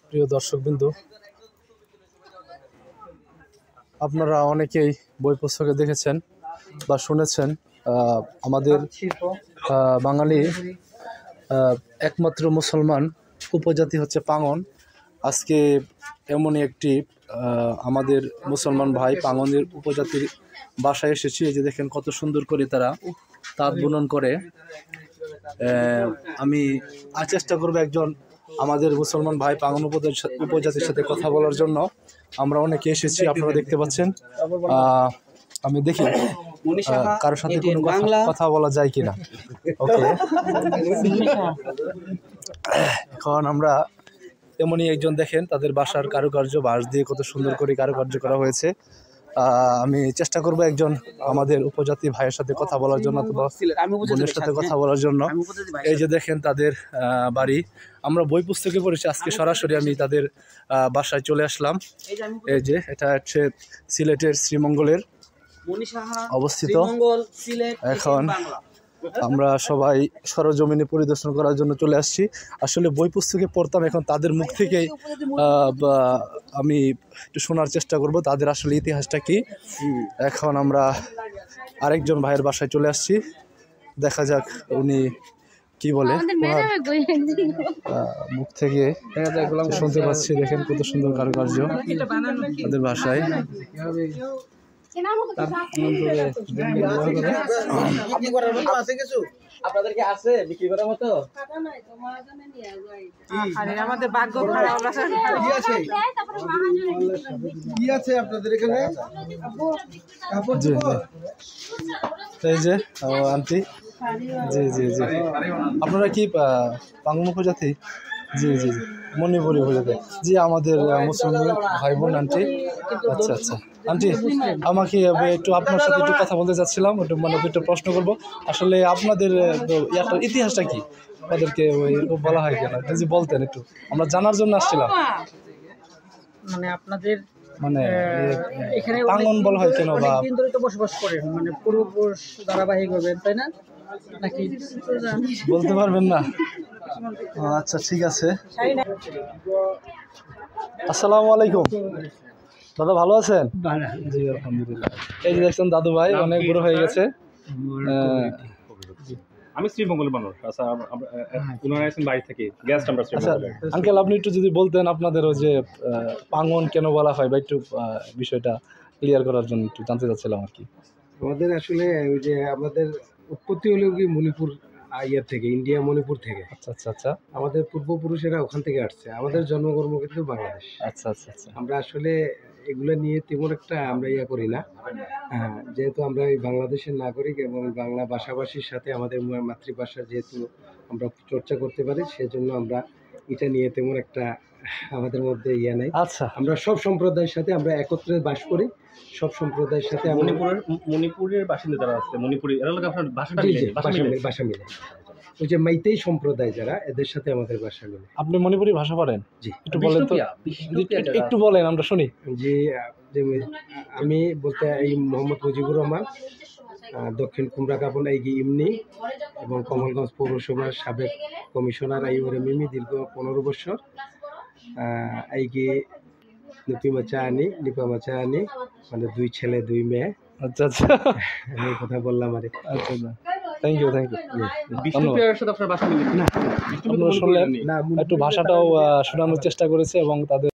প্রিয় দর্শকবৃন্দ, আপনারা অনেকেই বই পুস্তকে দেখেছেন বা শুনেছেন আমাদের বাঙালি একমাত্র মুসলমান উপজাতি হচ্ছে পাঙ্গন। আজকে এমনই একটি আমাদের মুসলমান ভাই পাঙ্গনের উপজাতির বাসায় এসেছি। এই যে দেখেন কত সুন্দর করে তারা তাঁত বুনন করে। আমি চেষ্টা করব একজন আমাদের মুসলমান ভাই পাঙ্গন উপজাতির সাথে কথা বলার জন্য। আমরা অনেকে এসেছি, আপনারা দেখতে পাচ্ছেন। আমি দেখি কারোর সাথে কোনো কথা বলা যায় কিনা। ওকে, এখন আমরা এমনই একজন, দেখেন তাদের বাসার কারুকার্য, বাঁশ দিয়ে কত সুন্দর করে কারুকার্য করা হয়েছে। আমি চেষ্টা করব একজন আমাদের উপজাতি ভাইয়ের সাথে কথা বলার জন্য অথবা বোনের সাথে কথা বলার জন্য। এই যে দেখেন তাদের বাড়ি, আমরা বই পুস্তকে পড়েছি, আজকে সরাসরি আমি তাদের বাসায় চলে আসলাম। এই যে এটা হচ্ছে সিলেটের শ্রীমঙ্গলের অবস্থিত। এখন আমরা সবাই সরজমিনে পরিদর্শন করার জন্য চলে আসছি। আসলে বই পুস্তকে পড়তাম, এখন তাদের মুখ থেকেই আমি একটু শোনার চেষ্টা করব তাদের আসলে ইতিহাসটা কি। এখন আমরা আরেকজন ভাইয়ের বাসায় চলে আসছি, দেখা যাক উনি কি বলে। মুখ থেকে শুনতে পাচ্ছি, দেখেন কত সুন্দর কারুকার্য তাদের বাসায়। আপনাদেরকে আছে বিক্রি করার মতো? আমাদের ভাগ্য খারাপ। কি আছে আপনাদের এখানে? এই যে আন্টি, জি জি জি, আপনারা কি পাঙ্গন উপজাতি? জি জি জি, মণিপুরি উপজাতি। জি, আমাদের মুসলমান ভাই বোন আন্টি। আচ্ছা আচ্ছা আন্টি, আমাকে একটু আপনার সাথে একটু কথা বলতে চাচ্ছিলাম, একটু মানে একটু প্রশ্ন করবো। আসলে আপনাদের ইতিহাসটা কি, ওদেরকে এরকম বলা হয় কেন, যদি বলতেন একটু, আমরা জানার জন্য আসছিলাম। মানে আপনাদের মানে এখানে পাঙ্গন বলা হয় কেন, বা দিন ধরে তো বসবাস করেন, মানে পূর্বপুরুষ ধারাবাহিক হবে, তাই না? নাকি বলতে পারবেন না? আচ্ছা ঠিক আছে। আসসালামু আলাইকুম দাদা, ভালো আছেন? জি আলহামদুলিল্লাহ। এই যে দেখছেন দাদু ভাই অনেক বড় হয়ে গেছে। আমি শ্রীমঙ্গলের মানুষ। আচ্ছা, উনারা আছেন বাড়ি থেকে গেস্ট। আমরা আঙ্কেল, আপনি একটু যদি বলতেন আপনাদের ওই যে পাঙ্গন কেন বলা হয়, বা একটু বিষয়টা ক্লিয়ার করার জন্য একটু জানতে চাচ্ছিলাম আর কি। আমাদের আসলে ওই যে আমাদের উৎপত্তি হলো কি মণিপুর ইয়ে থেকে, ইন্ডিয়া মণিপুর থেকে। আচ্ছা আচ্ছা আচ্ছা, আমাদের পূর্বপুরুষেরা ওখান থেকে আসছে। আমাদের জন্মকর্ম কিন্তু বাংলাদেশ। আচ্ছা আচ্ছা আচ্ছা, আমরা আসলে এগুলো নিয়ে তেমন একটা আমরা ইয়া করি না। হ্যাঁ, যেহেতু আমরা এই বাংলাদেশের নাগরিক এবং বাংলা ভাষাভাষীর সাথে আমাদের মাতৃভাষা যেহেতু আমরা চর্চা করতে পারি, সেজন্য আমরা এটা নিয়ে তেমন একটা আমাদের মধ্যে ইয়া নেই। আচ্ছা, আমরা সব সম্প্রদায়ের সাথে আমরা একত্রে বাস করি, সব সম্প্রদায়ের সাথে। মণিপুরের বাসিন্দা যারা আছে, মণিপুরি এরা লোক আপনার ভাষা মিলে। ওই যে মাইতেই সম্প্রদায় যারা, এদের সাথে আমাদের ভাষা মিলে। আপনি মণিপুরি ভাষা পারেন? জি, একটু বলেন তো, একটু বলেন আমরা শুনি। জি, আমি বলতে এই মোহাম্মদ মুজিবুর রহমান, দক্ষিণ কুমড়াকাপন আইগি ইমনি এবং কমলগঞ্জ পৌরসভার সাবেক কমিশনার আইওরে মিমি দীর্ঘ 15 বছর আইগি নিপা আনি মানে 2 ছেলে 2 মেয়ে। আচ্ছা আচ্ছা, এই কথা বললাম আরে। আচ্ছা, থ্যাংক ইউ থ্যাংক ইউ। সাথে আপনার বাসা মিলে শুনলেন, একটু ভাষাটাও শোনানোর চেষ্টা করেছে এবং তাদের